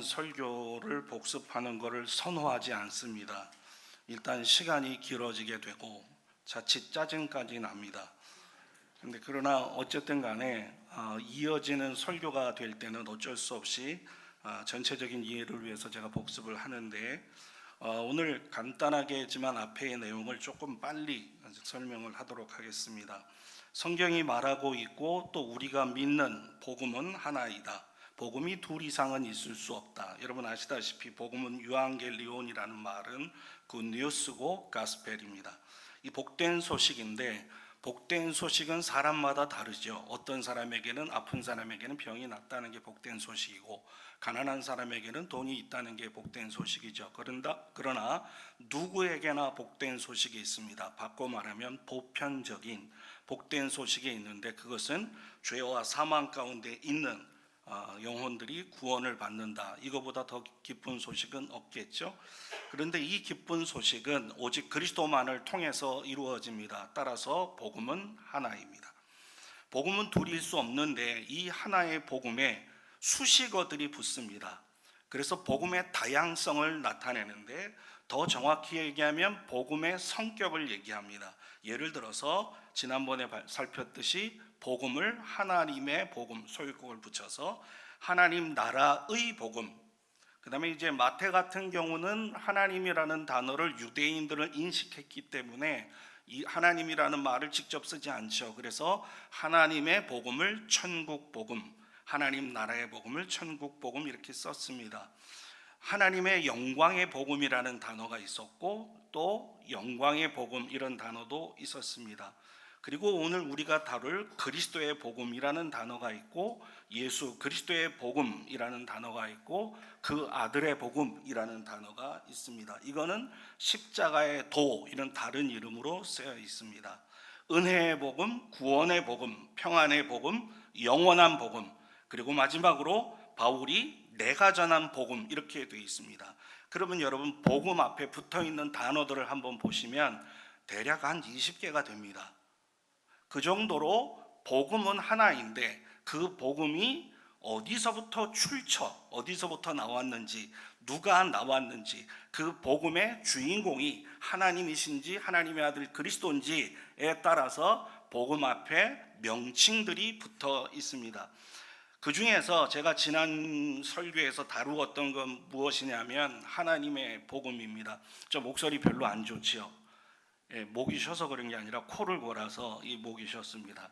설교를 복습하는 것을 선호하지 않습니다. 일단 시간이 길어지게 되고 자칫 짜증까지 납니다. 근데 그러나 어쨌든 간에 이어지는 설교가 될 때는 어쩔 수 없이 전체적인 이해를 위해서 제가 복습을 하는데, 오늘 간단하게지만 앞의 내용을 조금 빨리 설명을 하도록 하겠습니다. 성경이 말하고 있고 또 우리가 믿는 복음은 하나이다. 복음이 둘 이상은 있을 수 없다. 여러분 아시다시피 복음은 유앙겔리온이라는 말은 굿뉴스고 가스펠입니다. 이 복된 소식인데, 복된 소식은 사람마다 다르죠. 어떤 사람에게는 아픈 사람에게는 병이 낫다는 게 복된 소식이고, 가난한 사람에게는 돈이 있다는 게 복된 소식이죠. 그러나 누구에게나 복된 소식이 있습니다. 바꿔 말하면 보편적인 복된 소식이 있는데, 그것은 죄와 사망 가운데 있는 영혼들이 구원을 받는다. 이거보다 더 기쁜 소식은 없겠죠. 그런데 이 기쁜 소식은 오직 그리스도만을 통해서 이루어집니다. 따라서 복음은 하나입니다. 복음은 둘일 수 없는데 이 하나의 복음에 수식어들이 붙습니다. 그래서 복음의 다양성을 나타내는데, 더 정확히 얘기하면 복음의 성격을 얘기합니다. 예를 들어서 지난번에 살폈듯이 복음을 하나님의 복음, 소유격을 붙여서 하나님 나라의 복음. 그 다음에 이제 마태 같은 경우는 하나님이라는 단어를 유대인들을 인식했기 때문에 이 하나님이라는 말을 직접 쓰지 않죠. 그래서 하나님의 복음을 천국 복음, 하나님 나라의 복음을 천국 복음 이렇게 썼습니다. 하나님의 영광의 복음이라는 단어가 있었고 또 영광의 복음 이런 단어도 있었습니다. 그리고 오늘 우리가 다룰 그리스도의 복음이라는 단어가 있고, 예수 그리스도의 복음이라는 단어가 있고, 그 아들의 복음이라는 단어가 있습니다. 이거는 십자가의 도 이런 다른 이름으로 쓰여 있습니다. 은혜의 복음, 구원의 복음, 평안의 복음, 영원한 복음, 그리고 마지막으로 바울이 내가 전한 복음 이렇게 되어 있습니다. 그러면 여러분 복음 앞에 붙어있는 단어들을 한번 보시면 대략 한 20개가 됩니다. 그 정도로 복음은 하나인데 그 복음이 어디서부터 어디서부터 나왔는지, 누가 나왔는지, 그 복음의 주인공이 하나님이신지 하나님의 아들 그리스도인지에 따라서 복음 앞에 명칭들이 붙어 있습니다. 그 중에서 제가 지난 설교에서 다루었던 건 무엇이냐면 하나님의 복음입니다. 저 목소리 별로 안 좋지요? 목이 쉬어서 그런 게 아니라 코를 골아서 이 목이 쉬었습니다.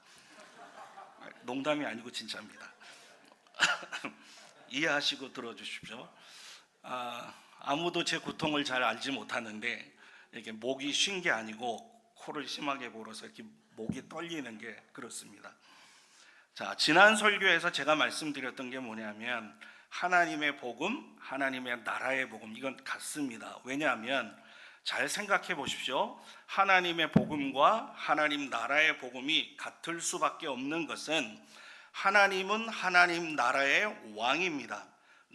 농담이 아니고 진짜입니다. 이해하시고 들어주십시오. 아무도 제 고통을 잘 알지 못하는데, 이게 목이 쉰 게 아니고 코를 심하게 골아서 이렇게 목이 떨리는 게 그렇습니다. 자, 지난 설교에서 제가 말씀드렸던 게 뭐냐면 하나님의 복음, 하나님의 나라의 복음, 이건 같습니다. 왜냐하면 잘 생각해 보십시오. 하나님의 복음과 하나님 나라의 복음이 같을 수밖에 없는 것은, 하나님은 하나님 나라의 왕입니다.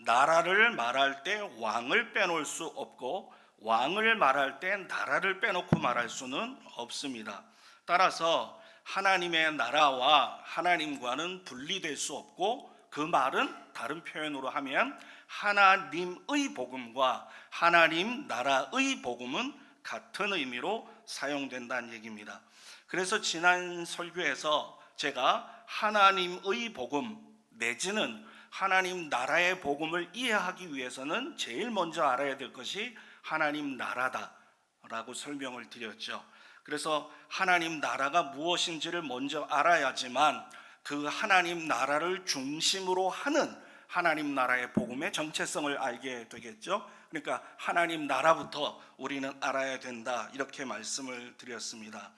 나라를 말할 때 왕을 빼놓을 수 없고, 왕을 말할 때 나라를 빼놓고 말할 수는 없습니다. 따라서 하나님의 나라와 하나님과는 분리될 수 없고, 그 말은 다른 표현으로 하면 하나님의 복음과 하나님 나라의 복음은 같은 의미로 사용된다는 얘기입니다. 그래서 지난 설교에서 제가 하나님의 복음 내지는 하나님 나라의 복음을 이해하기 위해서는 제일 먼저 알아야 될 것이 하나님 나라다라고 설명을 드렸죠. 그래서 하나님 나라가 무엇인지를 먼저 알아야지만 그 하나님 나라를 중심으로 하는 하나님 나라의 복음의 정체성을 알게 되겠죠. 그러니까 하나님 나라부터 우리는 알아야 된다, 이렇게 말씀을 드렸습니다.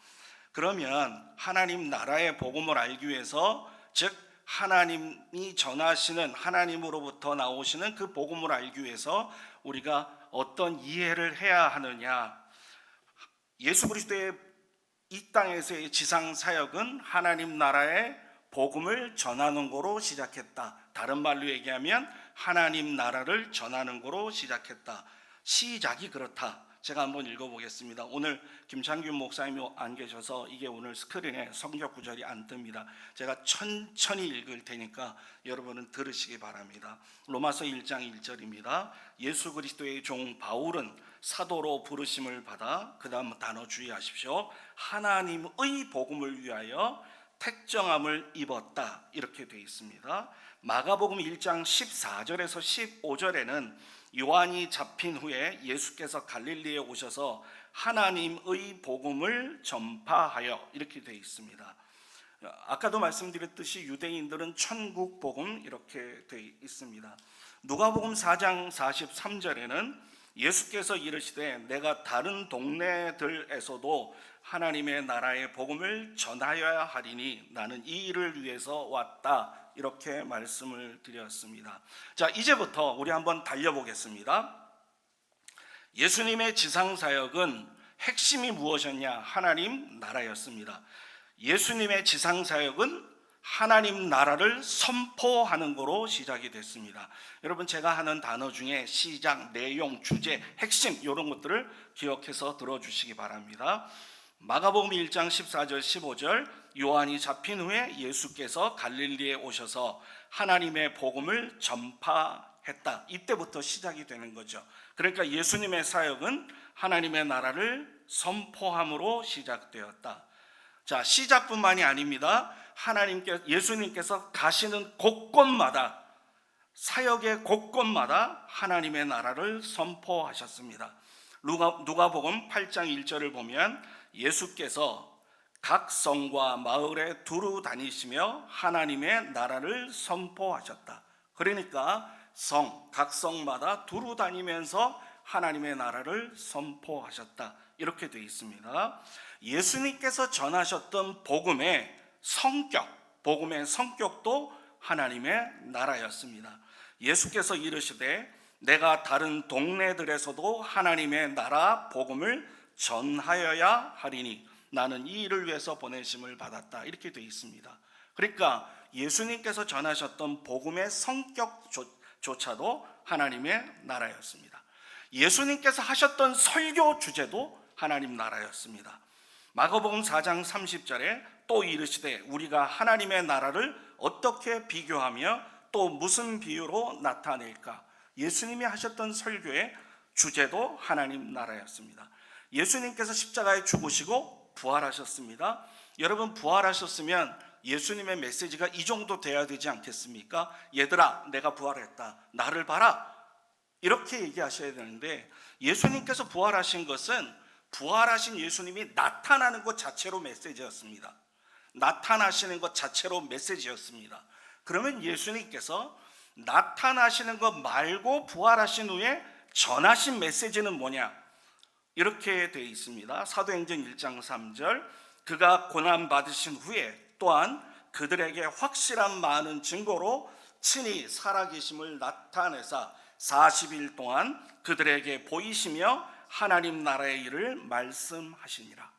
그러면 하나님 나라의 복음을 알기 위해서, 즉 하나님이 전하시는, 하나님으로부터 나오시는 그 복음을 알기 위해서 우리가 어떤 이해를 해야 하느냐. 예수 그리스도의 이 땅에서의 지상 사역은 하나님 나라의 복음을 전하는 거로 시작했다. 다른 말로 얘기하면 하나님 나라를 전하는 거로 시작했다. 시작이 그렇다. 제가 한번 읽어보겠습니다. 오늘 김창균 목사님이 안 계셔서 이게 오늘 스크린에 성경 구절이 안 뜹니다. 제가 천천히 읽을 테니까 여러분은 들으시기 바랍니다. 로마서 1장 1절입니다. 예수 그리스도의 종 바울은 사도로 부르심을 받아, 그 다음 단어 주의하십시오. 하나님의 복음을 위하여 택정함을 입었다, 이렇게 되어 있습니다. 마가복음 1장 14절에서 15절에는 요한이 잡힌 후에 예수께서 갈릴리에 오셔서 하나님의 복음을 전파하여, 이렇게 되어 있습니다. 아까도 말씀드렸듯이 유대인들은 천국 복음 이렇게 되어 있습니다. 누가복음 4장 43절에는 예수께서 이르시되 내가 다른 동네들에서도 하나님의 나라의 복음을 전하여야 하리니 나는 이 일을 위해서 왔다, 이렇게 말씀을 드렸습니다. 자, 이제부터 우리 한번 달려보겠습니다. 예수님의 지상사역은 핵심이 무엇이었냐? 하나님 나라였습니다. 예수님의 지상사역은 하나님 나라를 선포하는 거로 시작이 됐습니다. 여러분, 제가 하는 단어 중에 시작, 내용, 주제, 핵심 이런 것들을 기억해서 들어주시기 바랍니다. 마가복음 1장 14절 15절, 요한이 잡힌 후에 예수께서 갈릴리에 오셔서 하나님의 복음을 전파했다. 이때부터 시작이 되는 거죠. 그러니까 예수님의 사역은 하나님의 나라를 선포함으로 시작되었다. 자, 시작뿐만이 아닙니다. 예수님께서 가시는 곳곳마다, 사역의 곳곳마다 하나님의 나라를 선포하셨습니다. 누가복음 8장 1절을 보면 예수께서 각 성과 마을에 두루 다니시며 하나님의 나라를 선포하셨다. 그러니까 각 성마다 두루 다니면서 하나님의 나라를 선포하셨다, 이렇게 되어 있습니다. 예수님께서 전하셨던 복음의 성격도 하나님의 나라였습니다. 예수께서 이르시되 내가 다른 동네들에서도 하나님의 나라 복음을 전하여야 하리니 나는 이 일을 위해서 보내심을 받았다, 이렇게 되어 있습니다. 그러니까 예수님께서 전하셨던 복음의 성격조차도 하나님의 나라였습니다. 예수님께서 하셨던 설교 주제도 하나님 나라였습니다. 마가복음 4장 30절에 또 이르시되 우리가 하나님의 나라를 어떻게 비교하며 또 무슨 비유로 나타낼까? 예수님이 하셨던 설교의 주제도 하나님 나라였습니다. 예수님께서 십자가에 죽으시고 부활하셨습니다. 여러분, 부활하셨으면 예수님의 메시지가 이 정도 돼야 되지 않겠습니까? 얘들아, 내가 부활했다, 나를 봐라, 이렇게 얘기하셔야 되는데, 예수님께서 부활하신 것은 부활하신 예수님이 나타나는 것 자체로 메시지였습니다. 나타나시는 것 자체로 메시지였습니다. 그러면 예수님께서 나타나시는 것 말고 부활하신 후에 전하신 메시지는 뭐냐? 이렇게 되어 있습니다. 사도행전 1장 3절, 그가 고난받으신 후에 또한 그들에게 확실한 많은 증거로 친히 살아계심을 나타내사 40일 동안 그들에게 보이시며 하나님 나라의 일을 말씀하시니라.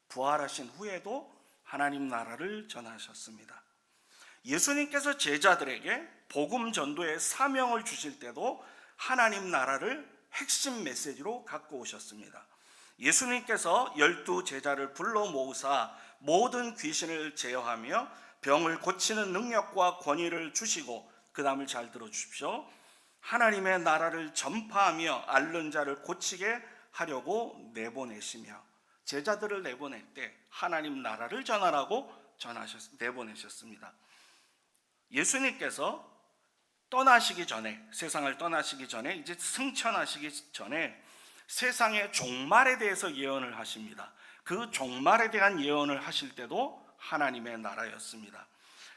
부활하신 후에도 하나님 나라를 전하셨습니다. 예수님께서 제자들에게 복음 전도의 사명을 주실 때도 하나님 나라를 핵심 메시지로 갖고 오셨습니다. 예수님께서 12 제자를 불러 모으사 모든 귀신을 제어하며 병을 고치는 능력과 권위를 주시고, 그 다음을 잘 들어주십시오. 하나님의 나라를 전파하며 앓는 자를 고치게 하려고 내보내시며, 제자들을 내보낼 때 하나님 나라를 전하라고 내보내셨습니다. 예수님께서 떠나시기 전에, 세상을 떠나시기 전에, 이제 승천하시기 전에 세상의 종말에 대해서 예언을 하십니다. 그 종말에 대한 예언을 하실 때도 하나님의 나라였습니다.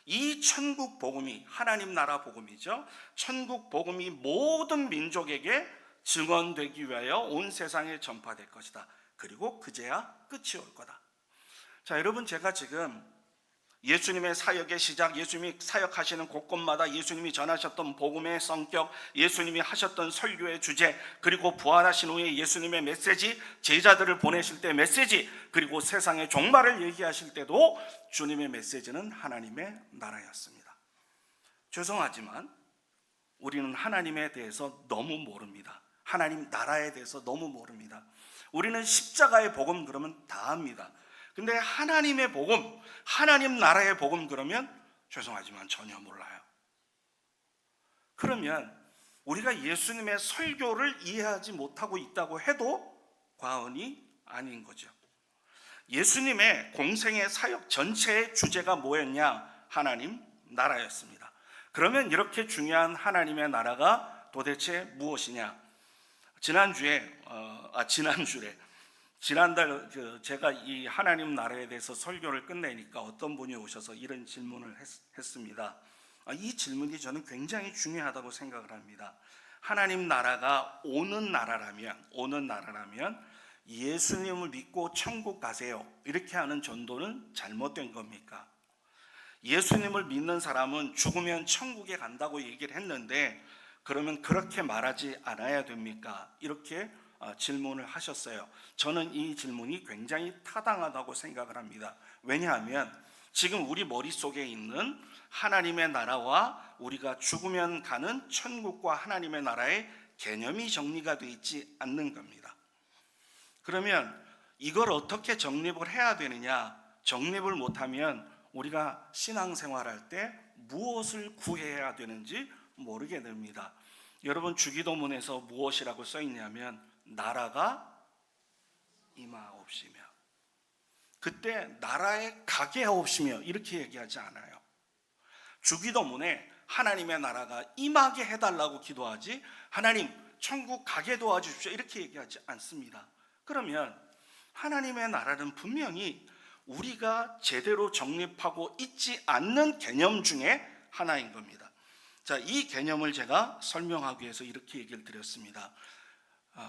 이 천국 복음이 하나님 나라 복음이죠. 천국 복음이 모든 민족에게 증언되기 위하여 온 세상에 전파될 것이다. 그리고 그제야 끝이 올 거다. 자, 여러분, 제가 지금 예수님의 사역의 시작, 예수님이 사역하시는 곳곳마다 예수님이 전하셨던 복음의 성격, 예수님이 하셨던 설교의 주제, 그리고 부활하신 후에 예수님의 메시지, 제자들을 보내실 때 메시지, 그리고 세상의 종말을 얘기하실 때도 주님의 메시지는 하나님의 나라였습니다. 죄송하지만 우리는 하나님에 대해서 너무 모릅니다. 하나님 나라에 대해서 너무 모릅니다. 우리는 십자가의 복음 그러면 다 합니다. 근데 하나님의 복음, 하나님 나라의 복음 그러면 죄송하지만 전혀 몰라요. 그러면 우리가 예수님의 설교를 이해하지 못하고 있다고 해도 과언이 아닌 거죠. 예수님의 공생의 사역 전체의 주제가 뭐였냐? 하나님 나라였습니다. 그러면 이렇게 중요한 하나님의 나라가 도대체 무엇이냐? 지난달 제가 이 하나님 나라에 대해서 설교를 끝내니까 어떤 분이 오셔서 이런 질문을 했습니다. 이 질문이 저는 굉장히 중요하다고 생각을 합니다. 하나님 나라가 오는 나라라면 예수님을 믿고 천국 가세요 이렇게 하는 전도는 잘못된 겁니까? 예수님을 믿는 사람은 죽으면 천국에 간다고 얘기를 했는데 그러면 그렇게 말하지 않아야 됩니까? 이렇게 질문을 하셨어요. 저는 이 질문이 굉장히 타당하다고 생각을 합니다. 왜냐하면 지금 우리 머릿속에 있는 하나님의 나라와 우리가 죽으면 가는 천국과 하나님의 나라의 개념이 정리가 되어 있지 않는 겁니다. 그러면 이걸 어떻게 정립을 해야 되느냐? 정립을 못하면 우리가 신앙생활할 때 무엇을 구해야 되는지 모르게 됩니다. 여러분 주기도문에서 무엇이라고 써 있냐면 나라가 임하옵시며, 그때 나라에 가게 하옵시며 이렇게 얘기하지 않아요. 주기도문에 하나님의 나라가 임하게 해달라고 기도하지 하나님 천국 가게 도와주십시오 이렇게 얘기하지 않습니다. 그러면 하나님의 나라는 분명히 우리가 제대로 정립하고 있지 않는 개념 중에 하나인 겁니다. 자, 이 개념을 제가 설명하기 위해서 이렇게 얘기를 드렸습니다.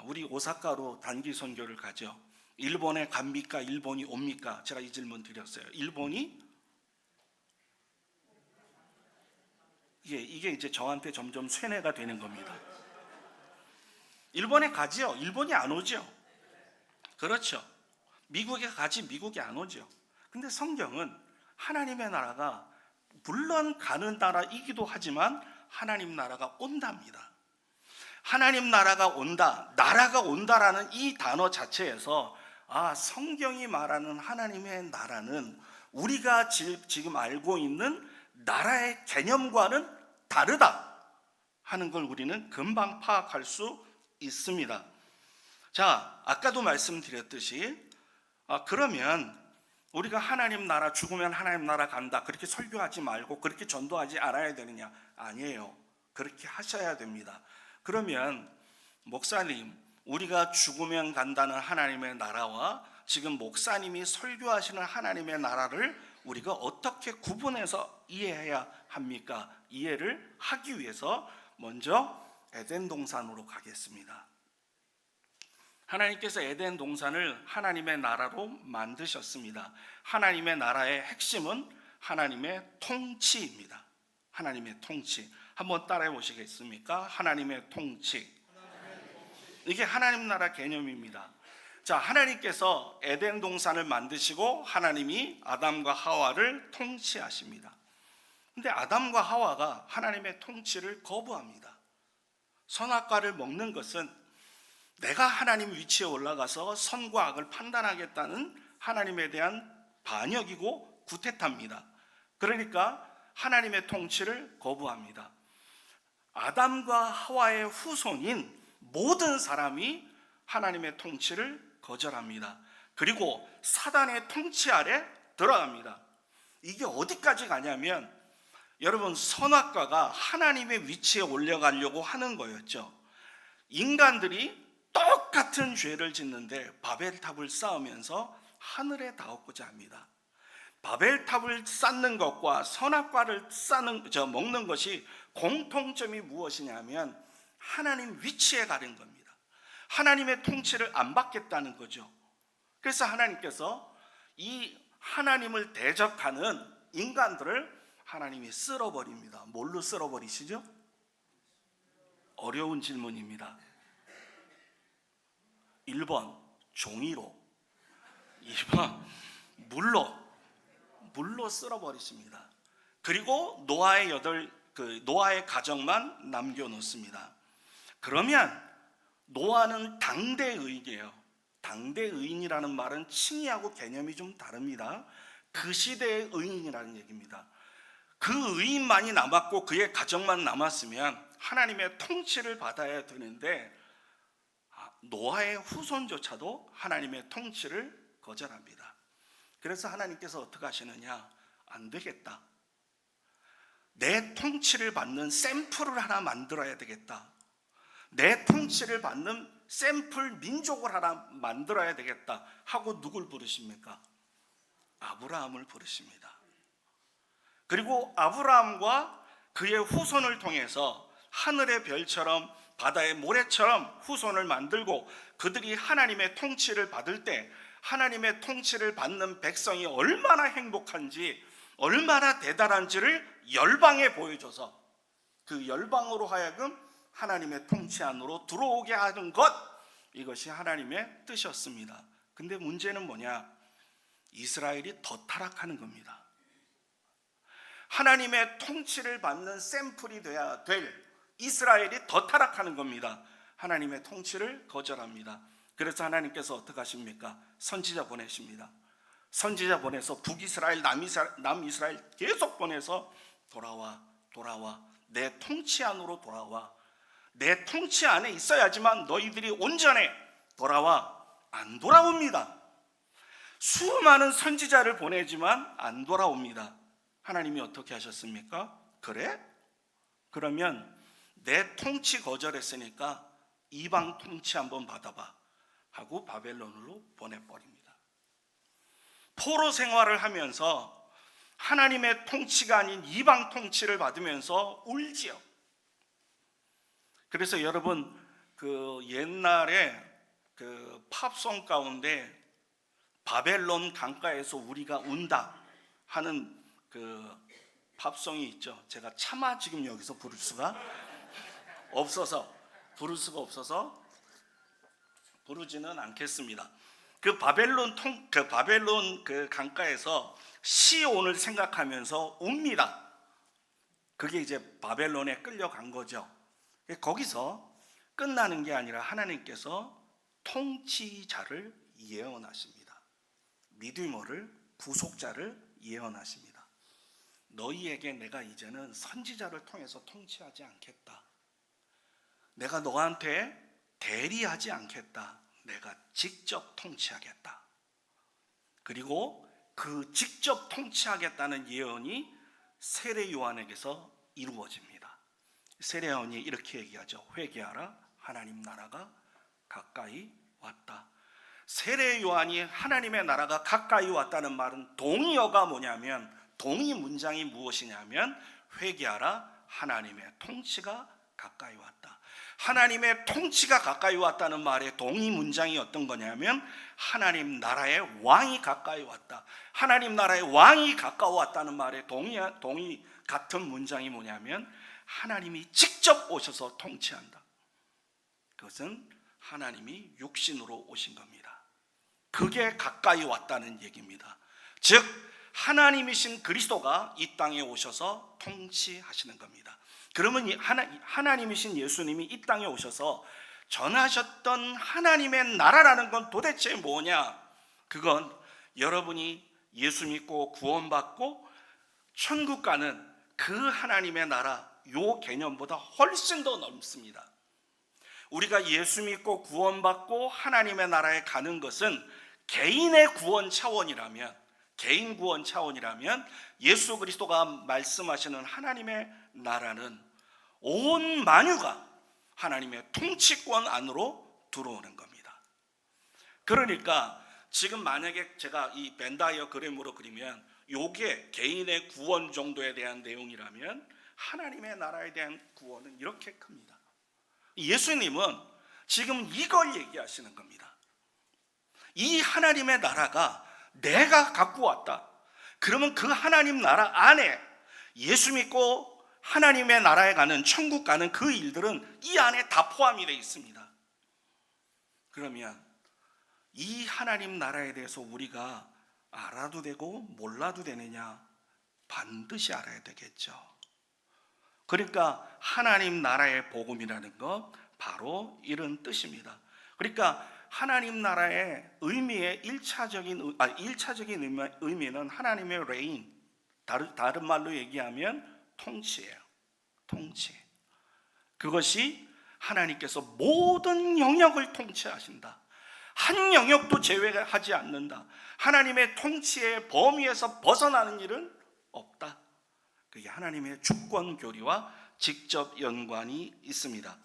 우리 오사카로 단기 선교를 가죠. 일본에 갑니까? 일본이 옵니까? 제가 이 질문 드렸어요. 일본이 이게 이제 저한테 점점 쇠뇌가 되는 겁니다. 일본에 가지요. 일본이 안 오죠. 그렇죠. 미국에 가지 미국이 안 오죠. 근데 성경은 하나님의 나라가 물론 가는 나라이기도 하지만 하나님 나라가 온답니다. 하나님 나라가 온다, 나라가 온다라는 이 단어 자체에서 성경이 말하는 하나님의 나라는 우리가 지금 알고 있는 나라의 개념과는 다르다 하는 걸 우리는 금방 파악할 수 있습니다. 자, 아까도 말씀드렸듯이 그러면 우리가 하나님 나라 죽으면 하나님 나라 간다 그렇게 설교하지 말고 그렇게 전도하지 않아야 되느냐? 아니에요. 그렇게 하셔야 됩니다. 그러면 목사님, 우리가 죽으면 간다는 하나님의 나라와 지금 목사님이 설교하시는 하나님의 나라를 우리가 어떻게 구분해서 이해해야 합니까? 이해를 하기 위해서 먼저 에덴 동산으로 가겠습니다. 하나님께서 에덴 동산을 하나님의 나라로 만드셨습니다. 하나님의 나라의 핵심은 하나님의 통치입니다. 하나님의 통치. 한번 따라해 보시겠습니까? 하나님의 통치. 이게 하나님 나라 개념입니다. 자, 하나님께서 에덴 동산을 만드시고 하나님이 아담과 하와를 통치하십니다. 근데 아담과 하와가 하나님의 통치를 거부합니다. 선악과를 먹는 것은 내가 하나님 위치에 올라가서 선과 악을 판단하겠다는 하나님에 대한 반역이고 구태타입니다. 그러니까 하나님의 통치를 거부합니다. 아담과 하와의 후손인 모든 사람이 하나님의 통치를 거절합니다. 그리고 사단의 통치 아래 들어갑니다. 이게 어디까지 가냐면 여러분, 선악과가 하나님의 위치에 올라가려고 하는 거였죠. 인간들이 똑같은 죄를 짓는데 바벨탑을 쌓으면서 하늘에 닿고자 합니다. 바벨탑을 쌓는 것과 선악과를 먹는 것이 공통점이 무엇이냐면 하나님 위치에 가는 겁니다. 하나님의 통치를 안 받겠다는 거죠. 그래서 하나님께서 이 하나님을 대적하는 인간들을 하나님이 쓸어버립니다. 뭘로 쓸어버리시죠? 어려운 질문입니다. 1번 종이로, 2번 물로 쓸어버리십니다. 그리고 노아의 가정만 남겨놓습니다. 그러면 노아는 당대 의인이에요. 당대 의인이라는 말은 칭의하고 개념이 좀 다릅니다. 그 시대의 의인이라는 얘기입니다. 그 의인만이 남았고 그의 가정만 남았으면 하나님의 통치를 받아야 되는데 노아의 후손조차도 하나님의 통치를 거절합니다. 그래서 하나님께서 어떻게 하시느냐? 안 되겠다. 내 통치를 받는 샘플을 하나 만들어야 되겠다. 내 통치를 받는 샘플 민족을 하나 만들어야 되겠다 하고 누굴 부르십니까? 아브라함을 부르십니다. 그리고 아브라함과 그의 후손을 통해서 하늘의 별처럼 바다의 모래처럼 후손을 만들고 그들이 하나님의 통치를 받을 때 하나님의 통치를 받는 백성이 얼마나 행복한지 얼마나 대단한지를 열방에 보여줘서 그 열방으로 하여금 하나님의 통치 안으로 들어오게 하는 것, 이것이 하나님의 뜻이었습니다. 근데 문제는 뭐냐? 이스라엘이 더 타락하는 겁니다. 하나님의 통치를 받는 샘플이 돼야 될 이스라엘이 더 타락하는 겁니다. 하나님의 통치를 거절합니다. 그래서 하나님께서 어떻게 하십니까? 선지자 보내십니다. 선지자 보내서 북이스라엘, 남이스라엘 계속 보내서 돌아와 내 통치 안으로 돌아와. 내 통치 안에 있어야지만 너희들이 온전해. 돌아와. 안 돌아옵니다. 수많은 선지자를 보내지만 안 돌아옵니다. 하나님이 어떻게 하셨습니까? 그래? 그러면 내 통치 거절했으니까 이방 통치 한번 받아봐 하고 바벨론으로 보내버립니다. 포로 생활을 하면서 하나님의 통치가 아닌 이방 통치를 받으면서 울지요. 그래서 여러분 그 옛날에 그 팝송 가운데 바벨론 강가에서 우리가 운다 하는 그 팝송이 있죠. 제가 차마 지금 여기서 부를 수가 없어서 부르지는 않겠습니다. 그 바벨론 그 강가에서 시온을 생각하면서 웁니다. 그게 이제 바벨론에 끌려간 거죠. 거기서 끝나는 게 아니라 하나님께서 통치자를 예언하십니다. 리디머를, 구속자를 예언하십니다. 너희에게 내가 이제는 선지자를 통해서 통치하지 않겠다. 내가 너한테 대리하지 않겠다. 내가 직접 통치하겠다. 그리고 그 직접 통치하겠다는 예언이 세례 요한에게서 이루어집니다. 세례 요한이 이렇게 얘기하죠. 회개하라, 하나님 나라가 가까이 왔다. 세례 요한이 하나님의 나라가 가까이 왔다는 말은 동의어가 뭐냐면, 동의 문장이 무엇이냐면 회개하라, 하나님의 통치가 가까이 왔다. 하나님의 통치가 가까이 왔다는 말의 동의 문장이 어떤 거냐면 하나님 나라의 왕이 가까이 왔다. 하나님 나라의 왕이 가까웠다는 말의 동의 같은 문장이 뭐냐면 하나님이 직접 오셔서 통치한다. 그것은 하나님이 육신으로 오신 겁니다. 그게 가까이 왔다는 얘기입니다. 즉 하나님이신 그리스도가 이 땅에 오셔서 통치하시는 겁니다. 그러면 하나님이신 예수님이 이 땅에 오셔서 전하셨던 하나님의 나라라는 건 도대체 뭐냐? 그건 여러분이 예수 믿고 구원받고 천국 가는 그 하나님의 나라, 요 개념보다 훨씬 더 넓습니다. 우리가 예수 믿고 구원받고 하나님의 나라에 가는 것은 개인의 구원 차원이라면, 개인 구원 차원이라면 예수 그리스도가 말씀하시는 하나님의 나라는 온 만유가 하나님의 통치권 안으로 들어오는 겁니다. 그러니까 지금 만약에 제가 이 벤다이어그램으로 그리면 요게 개인의 구원 정도에 대한 내용이라면 하나님의 나라에 대한 구원은 이렇게 큽니다. 예수님은 지금 이걸 얘기하시는 겁니다. 이 하나님의 나라가 내가 갖고 왔다. 그러면 그 하나님 나라 안에 예수 믿고 하나님의 나라에 가는, 천국 가는 그 일들은 이 안에 다 포함이 되어 있습니다. 그러면 이 하나님 나라에 대해서 우리가 알아도 되고 몰라도 되느냐? 반드시 알아야 되겠죠. 그러니까 하나님 나라의 복음이라는 것, 바로 이런 뜻입니다. 그러니까 하나님 나라의 의미의 일차적인 의미는 하나님의 레인, 다른 말로 얘기하면 통치예요. 통치. 그것이 하나님께서 모든 영역을 통치하신다. 한 영역도 제외하지 않는다. 하나님의 통치의 범위에서 벗어나는 일은 없다. 그게 하나님의 주권 교리와 직접 연관이 있습니다.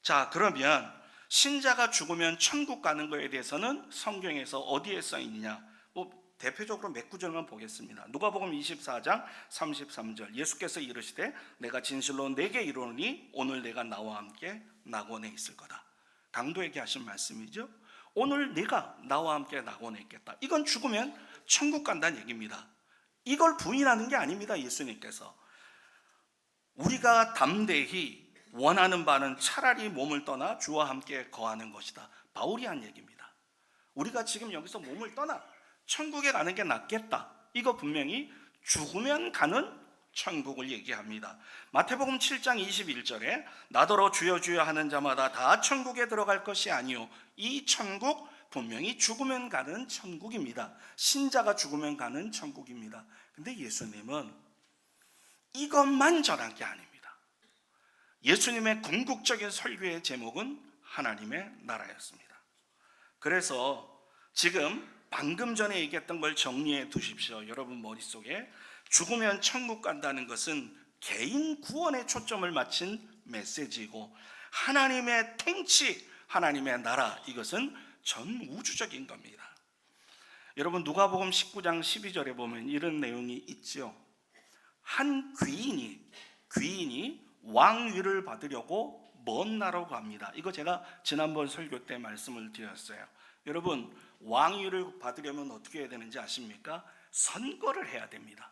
자, 그러면 신자가 죽으면 천국 가는 것에 대해서는 성경에서 어디에 써 있느냐? 대표적으로 몇 구절만 보겠습니다. 누가복음 24장 33절, 예수께서 이르시되 내가 진실로 내게 이르노니 오늘 내가 나와 함께 낙원에 있을 거다. 강도에게 하신 말씀이죠. 오늘 네가 나와 함께 낙원에 있겠다. 이건 죽으면 천국 간다는 얘기입니다. 이걸 부인하는 게 아닙니다. 예수님께서 우리가 담대히 원하는 바는 차라리 몸을 떠나 주와 함께 거하는 것이다. 바울이 한 얘기입니다. 우리가 지금 여기서 몸을 떠나 천국에 가는 게 낫겠다. 이거 분명히 죽으면 가는 천국을 얘기합니다. 마태복음 7장 21절에 나더러 주여 주여 하는 자마다 다 천국에 들어갈 것이 아니요 이 천국 분명히 죽으면 가는 천국입니다. 신자가 죽으면 가는 천국입니다. 근데 예수님은 이것만 전한 게 아닙니다. 예수님의 궁극적인 설교의 제목은 하나님의 나라였습니다. 그래서 지금 방금 전에 얘기했던 걸 정리해 두십시오. 여러분 머릿속에 죽으면 천국 간다는 것은 개인 구원에 초점을 맞춘 메시지이고 하나님의 통치, 하나님의 나라, 이것은 전 우주적인 겁니다. 여러분 누가복음 19장 12절에 보면 이런 내용이 있죠. 한 귀인이 왕위를 받으려고 먼 나라로 갑니다. 이거 제가 지난번 설교 때 말씀을 드렸어요. 여러분 왕위를 받으려면 어떻게 해야 되는지 아십니까? 선거를 해야 됩니다.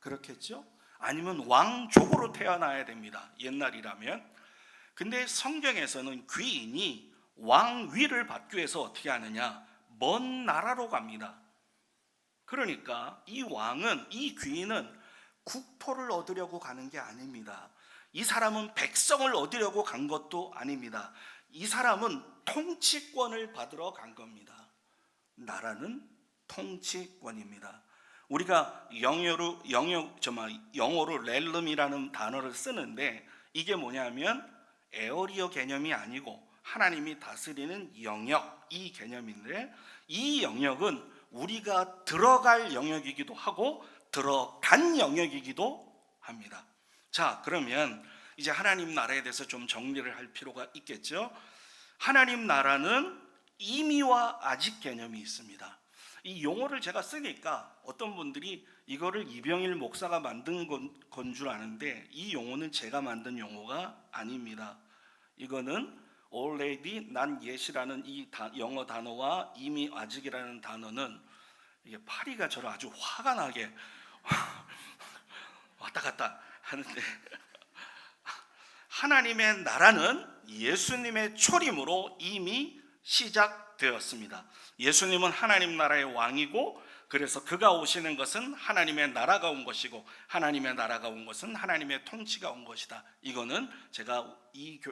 그렇겠죠? 아니면 왕족으로 태어나야 됩니다. 옛날이라면. 근데 성경에서는 귀인이 왕위를 받기 위해서 어떻게 하느냐? 먼 나라로 갑니다. 그러니까 이 귀인은 국토를 얻으려고 가는 게 아닙니다. 이 사람은 백성을 얻으려고 간 것도 아닙니다. 이 사람은 통치권을 받으러 간 겁니다. 나라는 통치권입니다. 우리가 영어로 렐름이라는 단어를 쓰는데 이게 뭐냐면 에어리어 개념이 아니고 하나님이 다스리는 영역, 이 개념인데 이 영역은 우리가 들어갈 영역이기도 하고 들어간 영역이기도 합니다. 자, 그러면 이제 하나님 나라에 대해서 좀 정리를 할 필요가 있겠죠. 하나님 나라는 이미와 아직 개념이 있습니다. 이 용어를 제가 쓰니까 어떤 분들이 이거를 이병일 목사가 만든 건 줄 아는데 이 용어는 제가 만든 용어가 아닙니다. 이거는 already, 난 yet이라는 이 영어 단어와 이미 아직이라는 단어는 이게 파리가 저를 아주 화가 나게 왔다 갔다 하는데 하나님의 나라는 예수님의 초림으로 이미 시작되었습니다. 예수님은 하나님 나라의 왕이고 그래서 그가 오시는 것은 하나님의 나라가 온 것이고 하나님의 나라가 온 것은 하나님의 통치가 온 것이다. 이거는 제가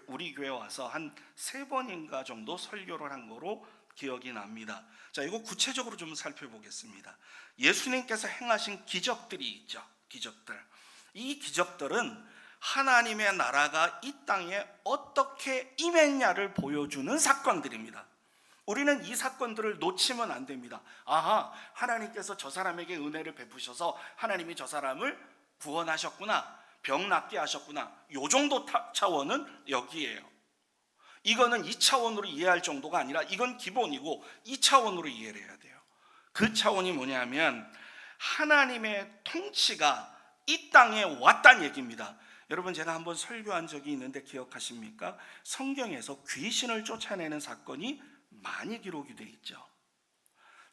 우리 교회 와서 한 3번인가 정도 설교를 한 거로 기억이 납니다. 자, 이거 구체적으로 좀 살펴보겠습니다. 예수님께서 행하신 기적들이 있죠. 기적들. 이 기적들은 하나님의 나라가 이 땅에 어떻게 임했냐를 보여주는 사건들입니다. 우리는 이 사건들을 놓치면 안 됩니다. 아하, 하나님께서 저 사람에게 은혜를 베푸셔서 하나님이 저 사람을 구원하셨구나, 병 낫게 하셨구나, 요 정도 차원은 여기에요. 이거는 2차원으로 이해할 정도가 아니라 이건 기본이고 2차원으로 이해를 해야 돼요. 그 차원이 뭐냐면 하나님의 통치가 이 땅에 왔다는 얘기입니다. 여러분 제가 한번 설교한 적이 있는데 기억하십니까? 성경에서 귀신을 쫓아내는 사건이 많이 기록이 되어 있죠.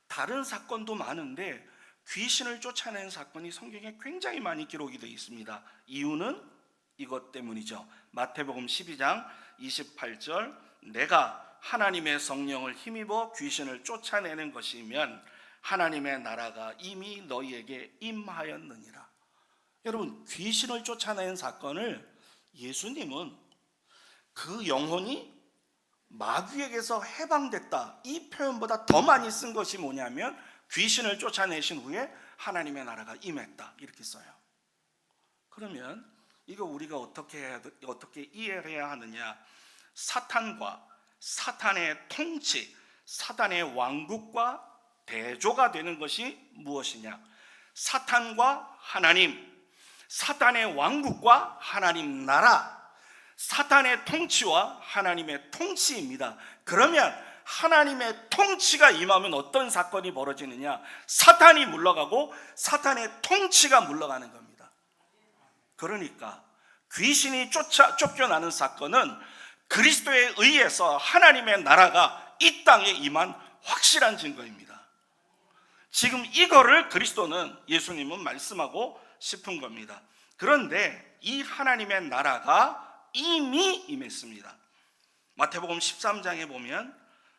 다른 사건도 많은데 귀신을 쫓아내는 사건이 성경에 굉장히 많이 기록이 되어 있습니다. 이유는 이것 때문이죠. 마태복음 12장 28절, 내가 하나님의 성령을 힘입어 귀신을 쫓아내는 것이면 하나님의 나라가 이미 너희에게 임하였느니라. 여러분, 귀신을 쫓아내는 사건을 예수님은 그 영혼이 마귀에게서 해방됐다, 이 표현보다 더 많이 쓴 것이 뭐냐면 귀신을 쫓아내신 후에 하나님의 나라가 임했다, 이렇게 써요. 그러면 이거 우리가 어떻게 이해를 해야 하느냐? 사탄과 사탄의 통치, 사탄의 왕국과 대조가 되는 것이 무엇이냐? 사탄과 하나님, 사탄의 왕국과 하나님 나라, 사탄의 통치와 하나님의 통치입니다. 그러면 하나님의 통치가 임하면 어떤 사건이 벌어지느냐? 사탄이 물러가고 사탄의 통치가 물러가는 겁니다. 그러니까 귀신이 쫓겨나는 사건은 그리스도에 의해서 하나님의 나라가 이 땅에 임한 확실한 증거입니다. 지금 이거를 그리스도는, 예수님은 말씀하고 싶은 겁니다. 그런데 이 하나님의 나라가 이미 임했습니다. 마태복음 13장에 보면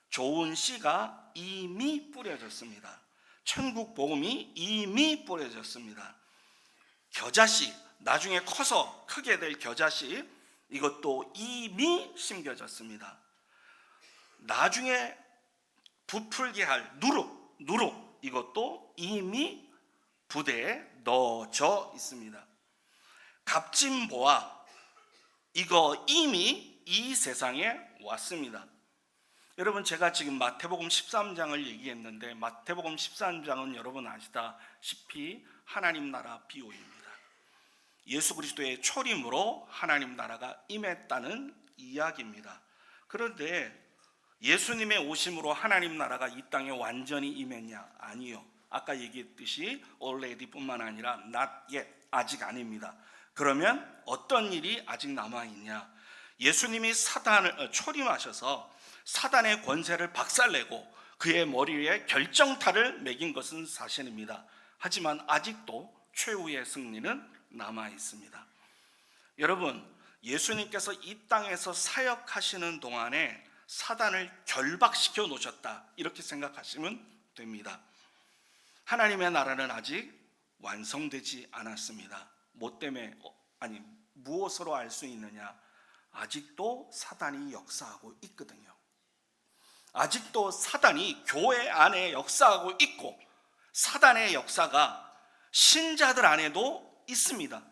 좋은 씨가 이미 뿌려졌습니다. 천국 복음이 이미 뿌려졌습니다. 겨자씨, 나중에 커서 크게 될 겨자씨, 이것도 이미 심겨졌습니다. 나중에 부풀게 할 누룩, 이것도 이미 부대에 넣어져 있습니다. 갑진보화, 이거 이미 이 세상에 왔습니다. 여러분, 제가 지금 마태복음 13장을 얘기했는데 마태복음 13장은 여러분 아시다시피 하나님 나라 비유입니다. 예수 그리스도의 초림으로 하나님 나라가 임했다는 이야기입니다. 그런데 예수님의 오심으로 하나님 나라가 이 땅에 완전히 임했냐? 아니요. 아까 얘기했듯이 already 뿐만 아니라 not yet, 아직 아닙니다. 그러면 어떤 일이 아직 남아있냐? 예수님이 사단을 초림하셔서 사단의 권세를 박살내고 그의 머리에 결정타를 매긴 것은 사실입니다. 하지만 아직도 최후의 승리는 남아있습니다. 여러분, 예수님께서 이 땅에서 사역하시는 동안에 사단을 결박시켜 놓으셨다, 이렇게 생각하시면 됩니다. 하나님의 나라는 아직 완성되지 않았습니다. 뭐 때문에, 무엇으로 알 수 있느냐? 아직도 사단이 역사하고 있거든요. 아직도 사단이 교회 안에 역사하고 있고, 사단의 역사가 신자들 안에도 있습니다.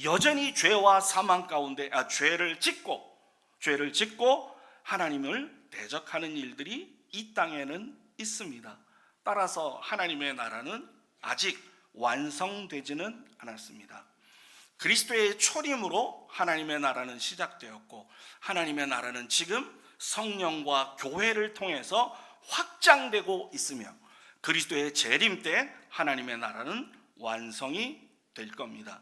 여전히 죄와 사망 가운데 죄를 짓고 하나님을 대적하는 일들이 이 땅에는 있습니다. 따라서 하나님의 나라는 아직 완성되지는 않았습니다. 그리스도의 초림으로 하나님의 나라는 시작되었고, 하나님의 나라는 지금 성령과 교회를 통해서 확장되고 있으며, 그리스도의 재림 때 하나님의 나라는 완성이 될 겁니다.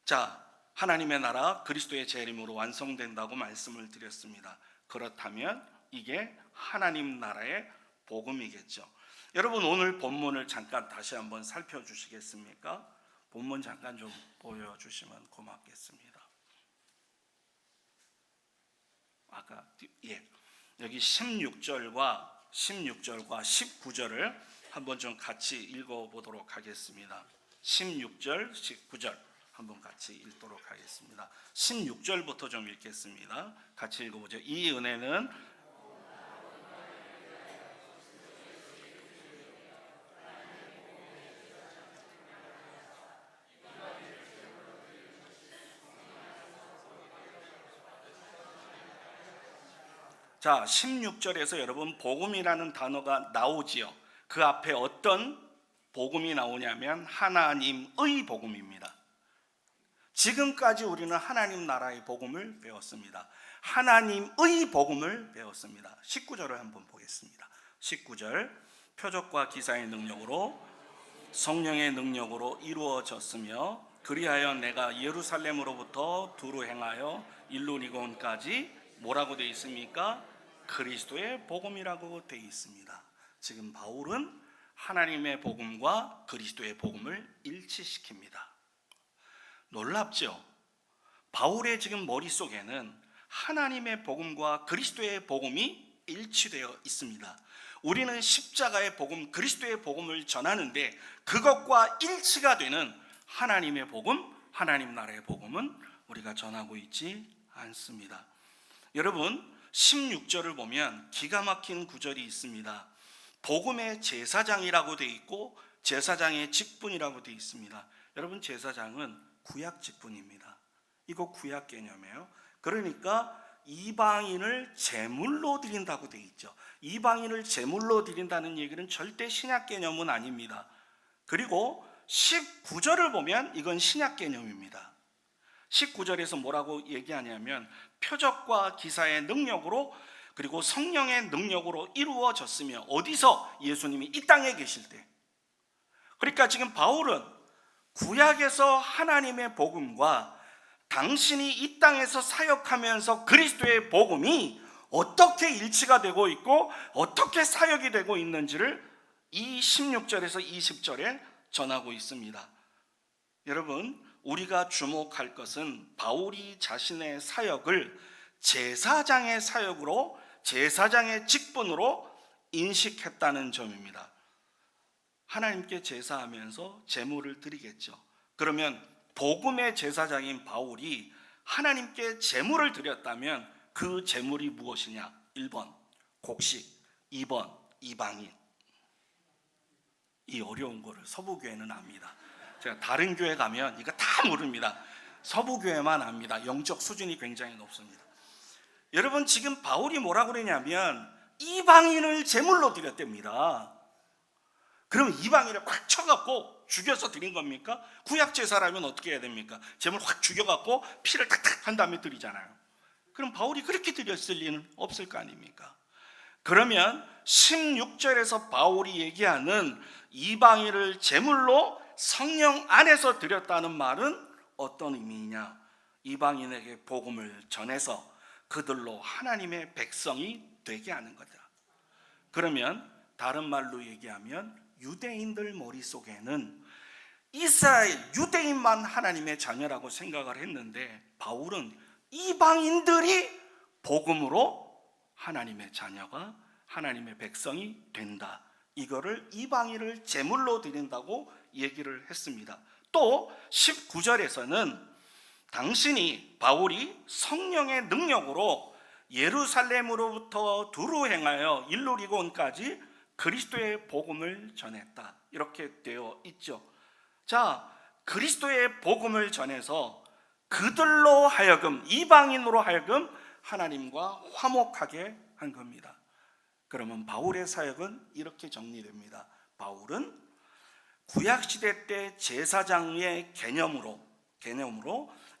자, 하나님의 나라 그리스도의 재림으로 완성된다고 말씀을 드렸습니다. 그렇다면 이게 하나님 나라의 복음이겠죠. 여러분, 오늘 본문을 잠깐 다시 한번 살펴주시겠습니까? 본문 잠깐 좀 보여주시면 고맙겠습니다. 여기 16절과 19절을 한번 좀 같이 읽어보도록 하겠습니다. 16절, 19절 한번 같이 읽도록 하겠습니다. 16절부터 좀 읽겠습니다. 같이 읽어보죠. 이 은혜는 자, 16절에서 여러분 복음이라는 단어가 나오지요. 그 앞에 어떤 복음이 나오냐면 하나님의 복음입니다. 지금까지 우리는 하나님 나라의 복음을 배웠습니다. 하나님의 복음을 배웠습니다. 19절을 한번 보겠습니다. 19절, 표적과 기사의 능력으로 성령의 능력으로 이루어졌으며 그리하여 내가 예루살렘으로부터 두루 행하여 일루리곤까지 뭐라고 되어 있습니까? 그리스도의 복음이라고 되어 있습니다. 지금 바울은 하나님의 복음과 그리스도의 복음을 일치시킵니다. 놀랍죠? 바울의 지금 머릿속에는 하나님의 복음과 그리스도의 복음이 일치되어 있습니다. 우리는 십자가의 복음, 그리스도의 복음을 전하는데 그것과 일치가 되는 하나님의 복음, 하나님 나라의 복음은 우리가 전하고 있지 않습니다. 여러분 16절을 보면 기가 막힌 구절이 있습니다. 복음의 제사장이라고 되어 있고 제사장의 직분이라고 되어 있습니다. 여러분 제사장은 구약 직분입니다. 이거 구약 개념이에요. 그러니까 이방인을 제물로 드린다고 되어 있죠. 이방인을 제물로 드린다는 얘기는 절대 신약 개념은 아닙니다. 그리고 19절을 보면 이건 신약 개념입니다. 19절에서 뭐라고 얘기하냐면 표적과 기사의 능력으로 그리고 성령의 능력으로 이루어졌으며, 어디서? 예수님이 이 땅에 계실 때. 그러니까 지금 바울은 구약에서 하나님의 복음과 당신이 이 땅에서 사역하면서 그리스도의 복음이 어떻게 일치가 되고 있고 어떻게 사역이 되고 있는지를 이 16절에서 20절에 전하고 있습니다. 여러분, 우리가 주목할 것은 바울이 자신의 사역을 제사장의 사역으로, 제사장의 직분으로 인식했다는 점입니다. 하나님께 제사하면서 제물을 드리겠죠. 그러면 복음의 제사장인 바울이 하나님께 제물을 드렸다면 그 제물이 무엇이냐? 1번 곡식, 2번 이방인. 이 어려운 거를 서부교회는 압니다. 제가 다른 교회 가면 이거 다 모릅니다. 서부교회만 압니다. 영적 수준이 굉장히 높습니다. 여러분, 지금 바울이 뭐라고 그러냐면 이방인을 제물로 드렸답니다. 그럼 이방인을 확 쳐갖고 죽여서 드린 겁니까? 구약 제사라면 어떻게 해야 됩니까? 제물 확 죽여갖고 피를 탁탁 한 다음에 드리잖아요. 그럼 바울이 그렇게 드렸을 리는 없을 거 아닙니까? 그러면 16절에서 바울이 얘기하는 이방인을 제물로 성령 안에서 드렸다는 말은 어떤 의미이냐? 이방인에게 복음을 전해서 그들로 하나님의 백성이 되게 하는 거다. 그러면 다른 말로 얘기하면 유대인들 머릿속에는 이스라엘, 유대인만 하나님의 자녀라고 생각을 했는데 바울은 이방인들이 복음으로 하나님의 자녀가, 하나님의 백성이 된다. 이거를 이방인을 제물로 드린다고 얘기를 했습니다. 또 19절에서는 당신이, 바울이 성령의 능력으로 예루살렘으로부터 두루 행하여 일루리곤까지 그리스도의 복음을 전했다. 이렇게 되어 있죠. 자, 그리스도의 복음을 전해서 그들로 하여금, 이방인으로 하여금 하나님과 화목하게 한 겁니다. 그러면 바울의 사역은 이렇게 정리됩니다. 바울은 구약시대 때 제사장의 개념으로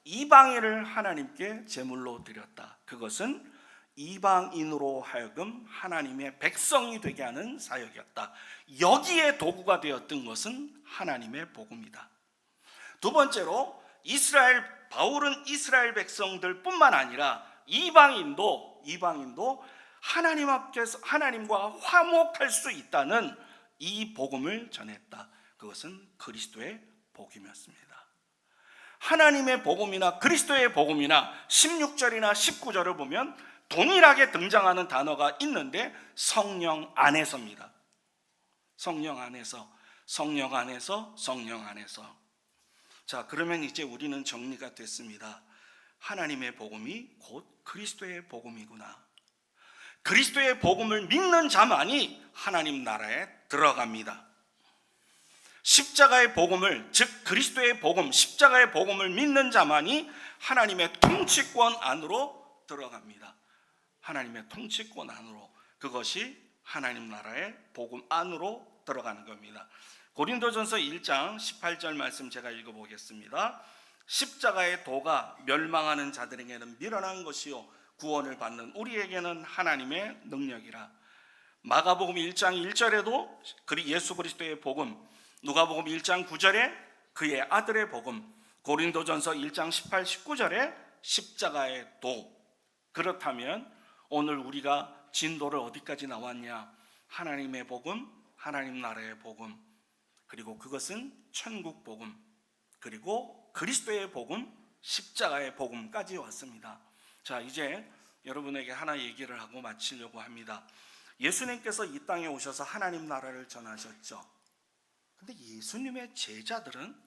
이방인을 하나님께 제물로 드렸다. 그것은 이방인으로 하여금 하나님의 백성이 되게 하는 사역이었다. 여기에 도구가 되었던 것은 하나님의 복음이다. 두 번째로 바울은 이스라엘 백성들 뿐만 아니라 이방인도 하나님 앞에서 하나님과 화목할 수 있다는 이 복음을 전했다. 그것은 그리스도의 복음이었습니다. 하나님의 복음이나 그리스도의 복음이나 16절이나 19절을 보면 동일하게 등장하는 단어가 있는데 성령 안에서입니다. 성령 안에서. 자, 그러면 이제 우리는 정리가 됐습니다. 하나님의 복음이 곧 그리스도의 복음이구나. 그리스도의 복음을 믿는 자만이 하나님 나라에 들어갑니다. 십자가의 복음을, 즉 그리스도의 복음, 십자가의 복음을 믿는 자만이 하나님의 통치권 안으로 들어갑니다. 하나님의 통치권 안으로, 그것이 하나님 나라의 복음 안으로 들어가는 겁니다. 고린도전서 1장 18절 말씀 제가 읽어보겠습니다. 십자가의 도가 멸망하는 자들에게는 미련한 것이요 구원을 받는 우리에게는 하나님의 능력이라. 마가복음 1장 1절에도 예수 그리스도의 복음, 누가복음 1장 9절에 그의 아들의 복음, 고린도전서 1장 18, 19절에 십자가의 도. 그렇다면 오늘 우리가 진도를 어디까지 나왔냐? 하나님의 복음, 하나님 나라의 복음, 그리고 그것은 천국 복음, 그리고 그리스도의 복음, 십자가의 복음까지 왔습니다. 자, 이제 여러분에게 하나 얘기를 하고 마치려고 합니다. 예수님께서 이 땅에 오셔서 하나님 나라를 전하셨죠. 근데 예수님의 제자들은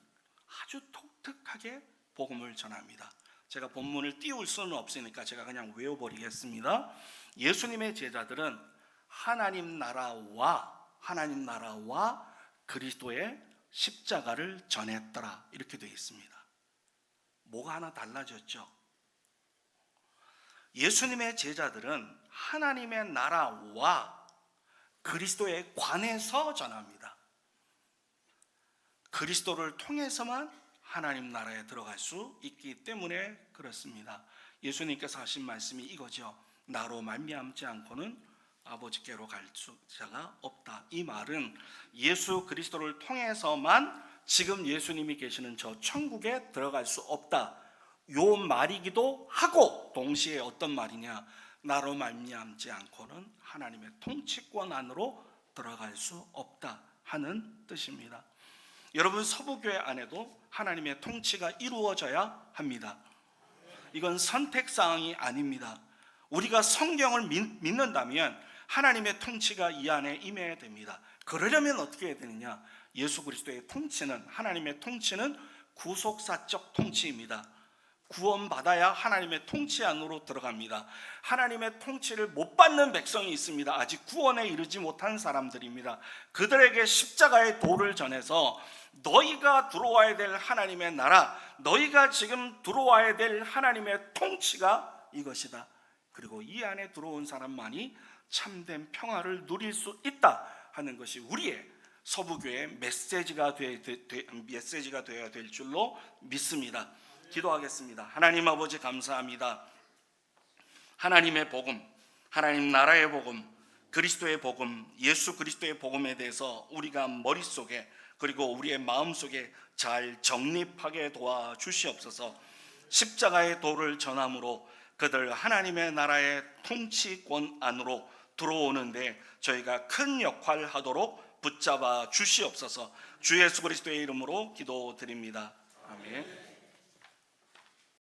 아주 독특하게 복음을 전합니다. 제가 본문을 띄울 수는 없으니까 제가 그냥 외워버리겠습니다. 예수님의 제자들은 하나님 나라와 그리스도의 십자가를 전했더라, 이렇게 되어 있습니다. 뭐가 하나 달라졌죠? 예수님의 제자들은 하나님의 나라와 그리스도에 관해서 전합니다. 그리스도를 통해서만 하나님 나라에 들어갈 수 있기 때문에 그렇습니다. 예수님께서 하신 말씀이 이거죠. 나로 말미암지 않고는 아버지께로 갈 자가 없다. 이 말은 예수 그리스도를 통해서만 지금 예수님이 계시는 저 천국에 들어갈 수 없다, 요 말이기도 하고, 동시에 어떤 말이냐, 나로 말미암지 않고는 하나님의 통치권 안으로 들어갈 수 없다 하는 뜻입니다. 여러분, 서부교회 안에도 하나님의 통치가 이루어져야 합니다. 이건 선택사항이 아닙니다. 우리가 성경을 믿는다면 하나님의 통치가 이 안에 임해야 됩니다. 그러려면 어떻게 해야 되느냐? 예수 그리스도의 통치는, 하나님의 통치는 구속사적 통치입니다. 구원받아야 하나님의 통치 안으로 들어갑니다. 하나님의 통치를 못 받는 백성이 있습니다. 아직 구원에 이르지 못한 사람들입니다. 그들에게 십자가의 도를 전해서 너희가 들어와야 될 하나님의 나라, 너희가 지금 들어와야 될 하나님의 통치가 이것이다. 그리고 이 안에 들어온 사람만이 참된 평화를 누릴 수 있다 하는 것이 우리의 서부교회의 메시지가 되어야 될 줄로 믿습니다. 기도하겠습니다. 하나님 아버지, 감사합니다. 하나님의 복음, 하나님 나라의 복음, 그리스도의 복음, 예수 그리스도의 복음에 대해서 우리가 머릿속에, 그리고 우리의 마음속에 잘 정립하게 도와주시옵소서. 십자가의 도를 전함으로 그들 하나님의 나라의 통치권 안으로 들어오는데 저희가 큰 역할을 하도록 붙잡아 주시옵소서. 주 예수 그리스도의 이름으로 기도드립니다. 아멘.